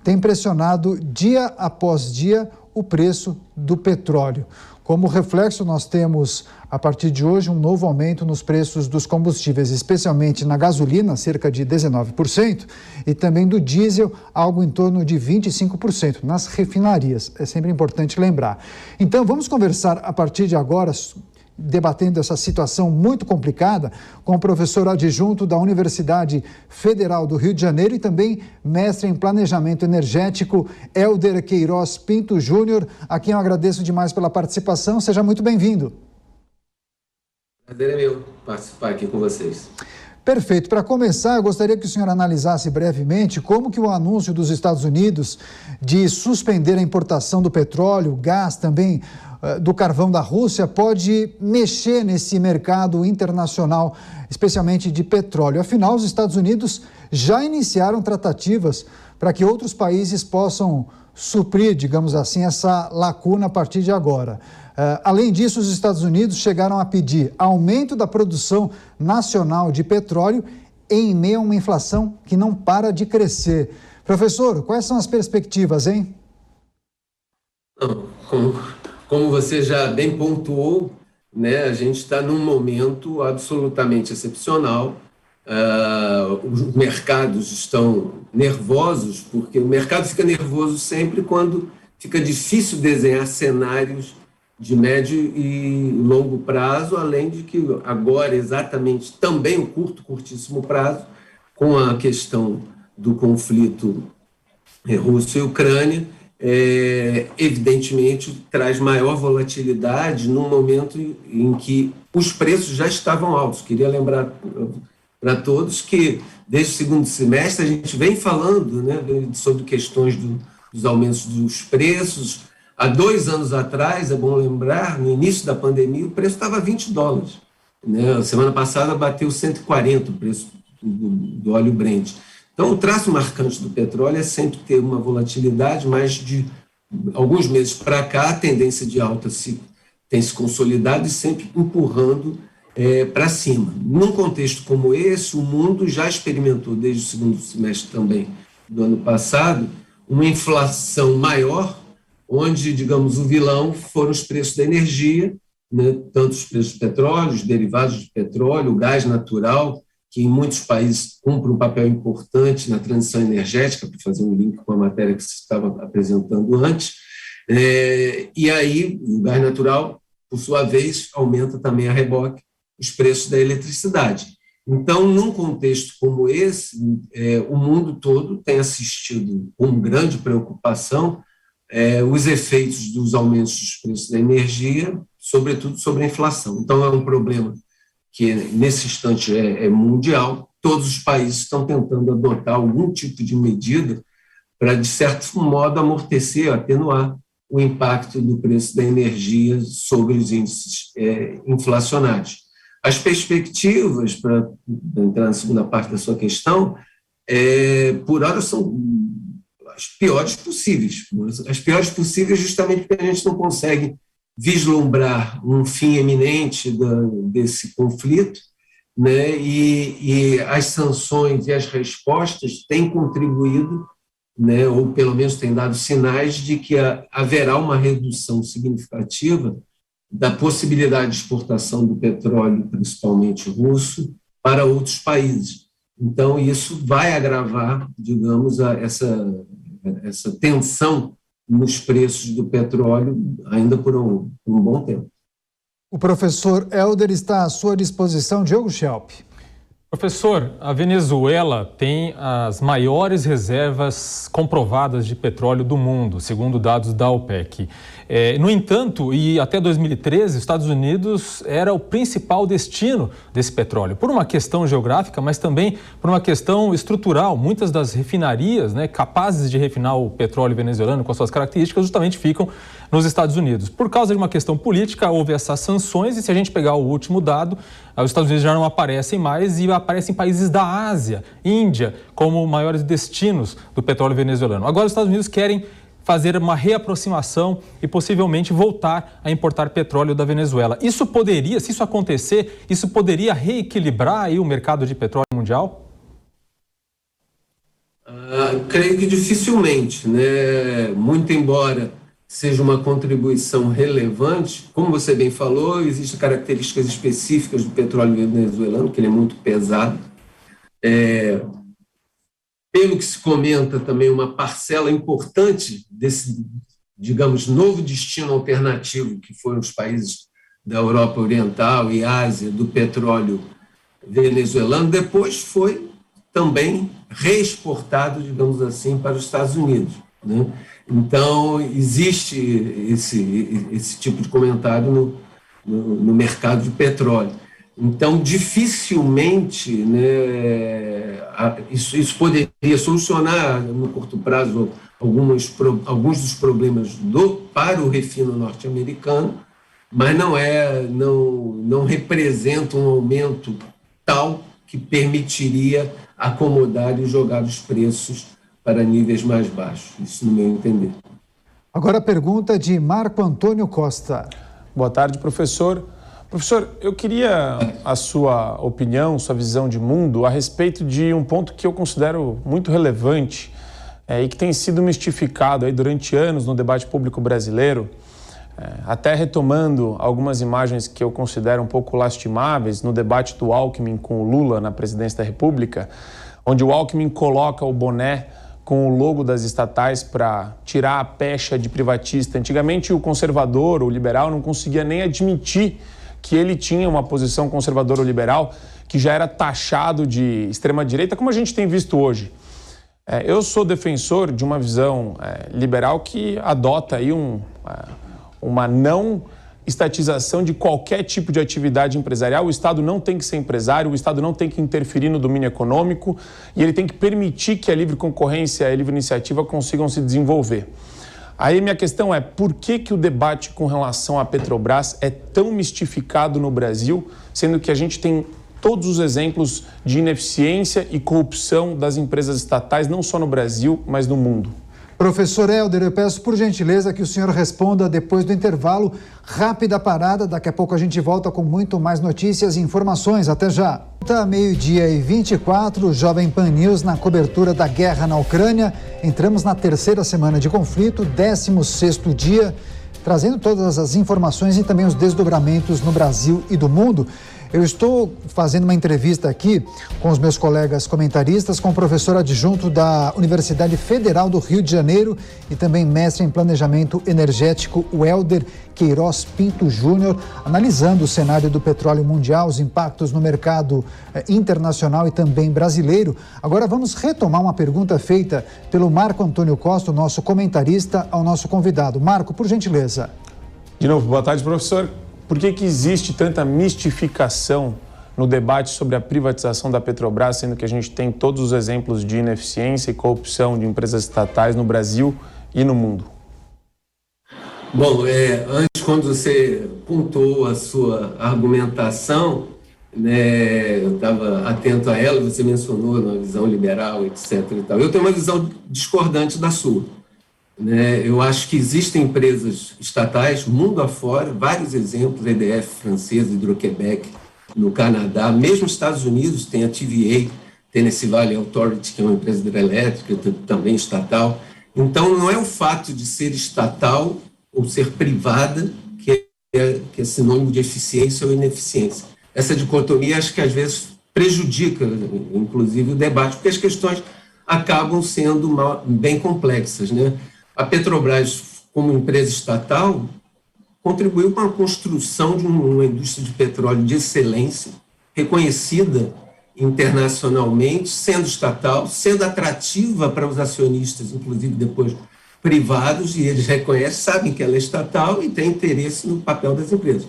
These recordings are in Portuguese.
tem pressionado dia após dia o preço do petróleo. Como reflexo, nós temos, a partir de hoje, um novo aumento nos preços dos combustíveis, especialmente na gasolina, cerca de 19%, e também do diesel, algo em torno de 25%, nas refinarias. É sempre importante lembrar. Então, vamos conversar a partir de agora, debatendo essa situação muito complicada, com o professor adjunto da Universidade Federal do Rio de Janeiro e também mestre em planejamento energético, Hélder Queiroz Pinto Júnior, a quem eu agradeço demais pela participação. Seja muito bem-vindo. Prazer é meu participar aqui com vocês. Perfeito. Para começar, eu gostaria que o senhor analisasse brevemente como que o anúncio dos Estados Unidos de suspender a importação do petróleo, gás, também do carvão da Rússia, pode mexer nesse mercado internacional, especialmente de petróleo. Afinal, os Estados Unidos já iniciaram tratativas para que outros países possam suprir, digamos assim, essa lacuna a partir de agora. Além disso, os Estados Unidos chegaram a pedir aumento da produção nacional de petróleo em meio a uma inflação que não para de crescer. Professor, quais são as perspectivas, hein? Como você já bem pontuou, né, a gente está num momento absolutamente excepcional. Os mercados estão nervosos, porque o mercado fica nervoso sempre quando fica difícil desenhar cenários de médio e longo prazo, além de que agora, exatamente, também o curtíssimo prazo, com a questão do conflito Rússia e Ucrânia, evidentemente traz maior volatilidade num momento em que os preços já estavam altos. Queria lembrar para todos que, desde o segundo semestre, a gente vem falando, né, sobre questões dos aumentos dos preços. Há 2 anos atrás, é bom lembrar, no início da pandemia, o preço estava $20. Né? A semana passada bateu 140 o preço do óleo Brent. Então, o traço marcante do petróleo é sempre ter uma volatilidade, mas de alguns meses para cá, a tendência de alta tem se consolidado e sempre empurrando para cima. Num contexto como esse, o mundo já experimentou, desde o segundo semestre também do ano passado, uma inflação maior, onde, digamos, o vilão foram os preços da energia, né, tanto os preços do petróleo, os derivados de petróleo, o gás natural, que em muitos países cumpre um papel importante na transição energética, para fazer um link com a matéria que você estava apresentando antes, e aí o gás natural, por sua vez, aumenta também a reboque os preços da eletricidade. Então, num contexto como esse, o mundo todo tem assistido com grande preocupação os efeitos dos aumentos dos preços da energia, sobretudo sobre a inflação. Então, é um problema que nesse instante é mundial. Todos os países estão tentando adotar algum tipo de medida para, de certo modo, amortecer, atenuar o impacto do preço da energia sobre os índices inflacionários. As perspectivas, para entrar na segunda parte da sua questão, por hora são as piores possíveis. As piores possíveis justamente porque a gente não consegue vislumbrar um fim eminente desse conflito, né? E as sanções e as respostas têm contribuído, né? Ou pelo menos têm dado sinais de que haverá uma redução significativa da possibilidade de exportação do petróleo, principalmente russo, para outros países. Então, isso vai agravar, digamos, essa tensão nos preços do petróleo ainda por um bom tempo. O professor Hélder está à sua disposição. Diogo Schelp. Professor, a Venezuela tem as maiores reservas comprovadas de petróleo do mundo, segundo dados da OPEC. No entanto, e até 2013, os Estados Unidos era o principal destino desse petróleo, por uma questão geográfica, mas também por uma questão estrutural. Muitas das refinarias, né, capazes de refinar o petróleo venezuelano com as suas características, justamente ficam nos Estados Unidos. Por causa de uma questão política, houve essas sanções, e se a gente pegar o último dado, os Estados Unidos já não aparecem mais e aparecem países da Ásia, Índia, como maiores destinos do petróleo venezuelano. Agora os Estados Unidos querem fazer uma reaproximação e possivelmente voltar a importar petróleo da Venezuela. Isso poderia, se isso acontecer, isso poderia reequilibrar aí o mercado de petróleo mundial? Creio que dificilmente, né? Muito embora seja uma contribuição relevante, como você bem falou, existem características específicas do petróleo venezuelano, que ele é muito pesado. Pelo que se comenta também, uma parcela importante desse, digamos, novo destino alternativo, que foram os países da Europa Oriental e Ásia, do petróleo venezuelano, depois foi também reexportado, digamos assim, para os Estados Unidos, né? Então, existe esse tipo de comentário no mercado de petróleo. Então, dificilmente, né, isso poderia solucionar, no curto prazo, alguns dos problemas para o refino norte-americano, mas não representa um aumento tal que permitiria acomodar e jogar os preços para níveis mais baixos, isso no meu entender. Agora a pergunta de Marco Antônio Costa. Boa tarde, professor. Professor, eu queria a sua opinião, sua visão de mundo a respeito de um ponto que eu considero muito relevante e que tem sido mistificado aí durante anos no debate público brasileiro, até retomando algumas imagens que eu considero um pouco lastimáveis no debate do Alckmin com o Lula na presidência da República, onde o Alckmin coloca o boné com o logo das estatais para tirar a pecha de privatista. Antigamente o conservador, o liberal, não conseguia nem admitir que ele tinha uma posição conservadora ou liberal, que já era taxado de extrema-direita, como a gente tem visto hoje. Eu sou defensor de uma visão liberal que adota aí uma não estatização de qualquer tipo de atividade empresarial. O Estado não tem que ser empresário, o Estado não tem que interferir no domínio econômico e ele tem que permitir que a livre concorrência e a livre iniciativa consigam se desenvolver. Aí minha questão é, por que o debate com relação à Petrobras é tão mistificado no Brasil, sendo que a gente tem todos os exemplos de ineficiência e corrupção das empresas estatais, não só no Brasil, mas no mundo? Professor Helder, eu peço por gentileza que o senhor responda depois do intervalo. Rápida parada, daqui a pouco a gente volta com muito mais notícias e informações. Até já. Meio-dia e 24, Jovem Pan News na cobertura da guerra na Ucrânia. Entramos na terceira semana de conflito, 16º dia, trazendo todas as informações e também os desdobramentos no Brasil e do mundo. Eu estou fazendo uma entrevista aqui com os meus colegas comentaristas, com o professor adjunto da Universidade Federal do Rio de Janeiro e também mestre em planejamento energético, o Helder Queiroz Pinto Júnior, analisando o cenário do petróleo mundial, os impactos no mercado internacional e também brasileiro. Agora vamos retomar uma pergunta feita pelo Marco Antônio Costa, o nosso comentarista, ao nosso convidado. Marco, por gentileza. De novo, boa tarde, professor. Por que existe tanta mistificação no debate sobre a privatização da Petrobras, sendo que a gente tem todos os exemplos de ineficiência e corrupção de empresas estatais no Brasil e no mundo? Bom, antes, quando você pontuou a sua argumentação, né, eu estava atento a ela, você mencionou uma visão liberal, etc. E tal. Eu tenho uma visão discordante da sua. Eu acho que existem empresas estatais mundo afora, vários exemplos, EDF francesa, Hydro-Québec no Canadá, mesmo os Estados Unidos tem a TVA, Tennessee Valley Authority, que é uma empresa hidrelétrica, também estatal. Então, não é o fato de ser estatal ou ser privada que é sinônimo de eficiência ou ineficiência. Essa dicotomia, acho que às vezes prejudica, inclusive, o debate, porque as questões acabam sendo bem complexas, né? A Petrobras, como empresa estatal, contribuiu com a construção de uma indústria de petróleo de excelência, reconhecida internacionalmente, sendo estatal, sendo atrativa para os acionistas, inclusive depois privados, e eles reconhecem, sabem que ela é estatal e têm interesse no papel das empresas.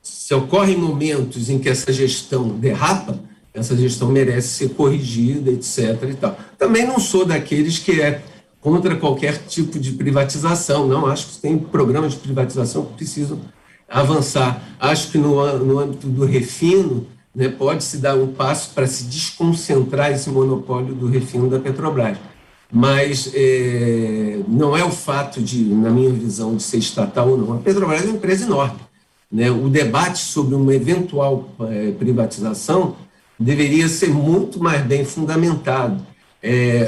Se ocorrem momentos em que essa gestão derrapa, essa gestão merece ser corrigida, etc. E tal. Também não sou daqueles que é contra qualquer tipo de privatização, não, acho que tem programas de privatização que precisam avançar. Acho que no âmbito do refino, né, pode-se dar um passo para se desconcentrar esse monopólio do refino da Petrobras. Mas não é o fato de, na minha visão, de ser estatal ou não. A Petrobras é uma empresa enorme, né? O debate sobre uma eventual privatização deveria ser muito mais bem fundamentado.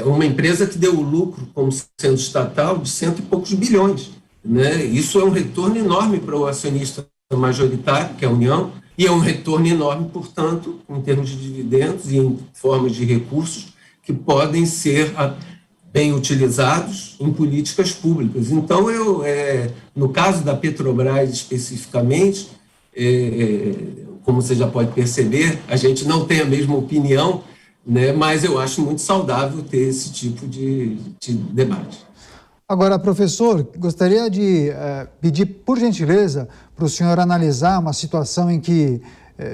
Uma empresa que deu lucro como sendo estatal de 100 e poucos bilhões, né? Isso é um retorno enorme para o acionista majoritário, que é a União, e é um retorno enorme, portanto, em termos de dividendos e em formas de recursos que podem ser bem utilizados em políticas públicas. Então, no caso da Petrobras especificamente, como você já pode perceber, a gente não tem a mesma opinião, né, mas eu acho muito saudável ter esse tipo de debate. Agora, professor, gostaria de pedir, por gentileza, para o senhor analisar uma situação em que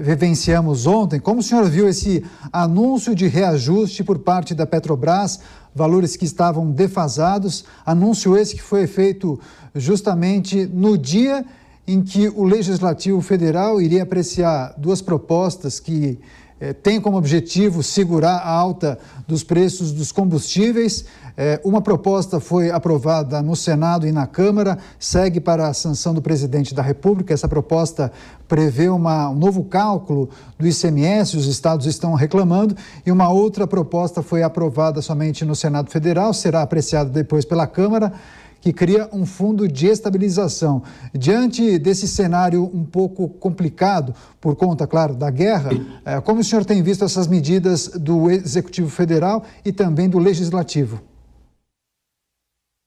vivenciamos ontem. Como o senhor viu esse anúncio de reajuste por parte da Petrobras, valores que estavam defasados, anúncio esse que foi feito justamente no dia em que o Legislativo Federal iria apreciar duas propostas que têm como objetivo segurar a alta dos preços dos combustíveis. Uma proposta foi aprovada no Senado e na Câmara, segue para a sanção do presidente da República. Essa proposta prevê um novo cálculo do ICMS, os estados estão reclamando, e uma outra proposta foi aprovada somente no Senado Federal, será apreciada depois pela Câmara, que cria um fundo de estabilização. Diante desse cenário um pouco complicado, por conta, claro, da guerra, como o senhor tem visto essas medidas do Executivo Federal e também do Legislativo?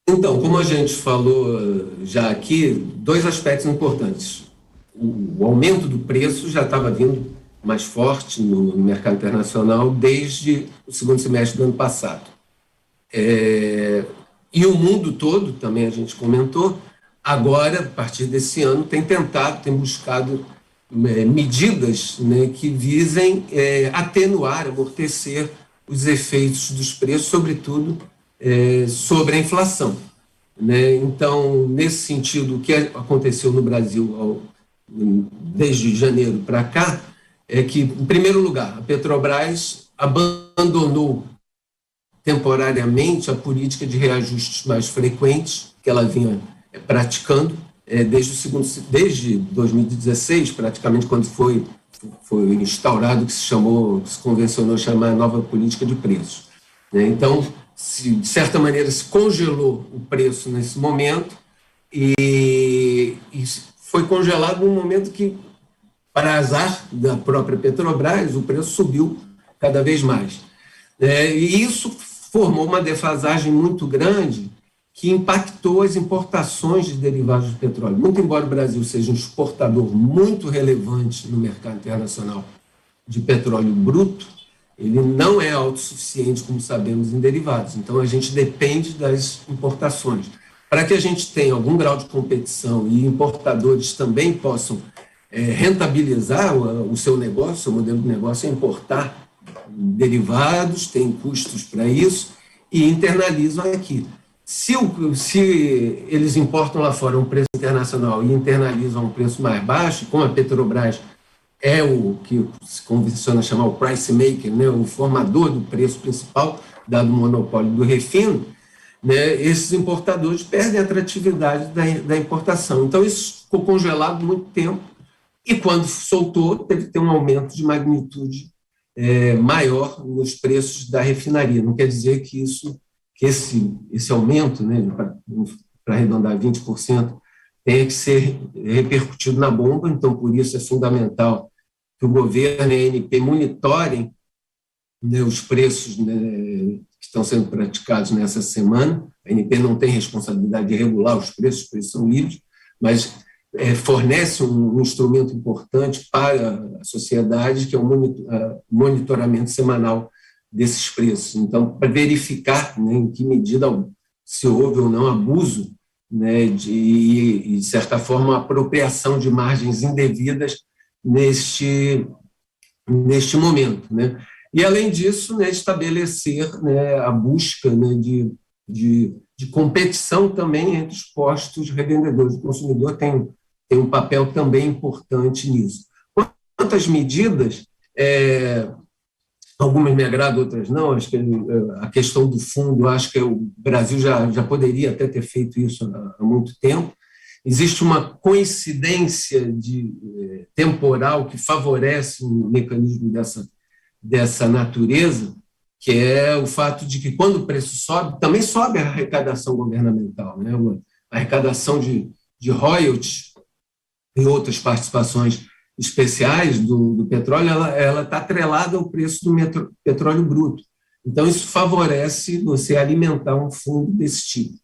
Então, como a gente falou já aqui, dois aspectos importantes. O aumento do preço já estava vindo mais forte no mercado internacional desde o segundo semestre do ano passado. E o mundo todo, também a gente comentou, agora, a partir desse ano, tem buscado medidas, né, que visem atenuar, amortecer os efeitos dos preços, sobretudo sobre a inflação, né? Então, nesse sentido, o que aconteceu no Brasil desde janeiro para cá é que, em primeiro lugar, a Petrobras abandonou temporariamente a política de reajustes mais frequentes que ela vinha praticando desde 2016, praticamente quando foi instaurado o que se convencionou chamar a nova política de preços, né? Então, de certa maneira, se congelou o preço nesse momento e foi congelado num momento que, para azar da própria Petrobras, o preço subiu cada vez mais. E isso formou uma defasagem muito grande que impactou as importações de derivados de petróleo. Muito embora o Brasil seja um exportador muito relevante no mercado internacional de petróleo bruto, ele não é autossuficiente, como sabemos, em derivados. Então, a gente depende das importações. Para que a gente tenha algum grau de competição e importadores também possam rentabilizar o seu negócio, o seu modelo de negócio é importar derivados, tem custos para isso e internalizam aqui. Se eles importam lá fora um preço internacional e internalizam um preço mais baixo, como a Petrobras é o que se convenciona chamar o price maker, né, o formador do preço principal, dado o monopólio do refino, né, esses importadores perdem a atratividade da importação. Então, isso ficou congelado muito tempo e, quando soltou, teve que ter um aumento de magnitude maior nos preços da refinaria. Não quer dizer que esse aumento, né, para arredondar 20%, tenha que ser repercutido na bomba. Então, por isso é fundamental que o governo e a ANP monitorem, né, os preços, né, que estão sendo praticados nessa semana. A ANP não tem responsabilidade de regular os preços são livres, mas fornece um instrumento importante para a sociedade, que é o monitoramento semanal desses preços. Então, para verificar, né, em que medida se houve ou não abuso, né, de certa forma, apropriação de margens indevidas neste momento, né? E, além disso, né, estabelecer, né, a busca, né, de competição também entre os postos revendedores. O consumidor tem um papel também importante nisso. Quanto às medidas, algumas me agradam, outras não. Acho que a questão do fundo, acho que o Brasil já poderia até ter feito isso há muito tempo. Existe uma coincidência temporal que favorece um mecanismo dessa natureza, que é o fato de que, quando o preço sobe, também sobe a arrecadação governamental, né? A arrecadação de royalties e outras participações especiais do petróleo, ela está atrelada ao preço do petróleo bruto. Então, isso favorece você alimentar um fundo desse tipo.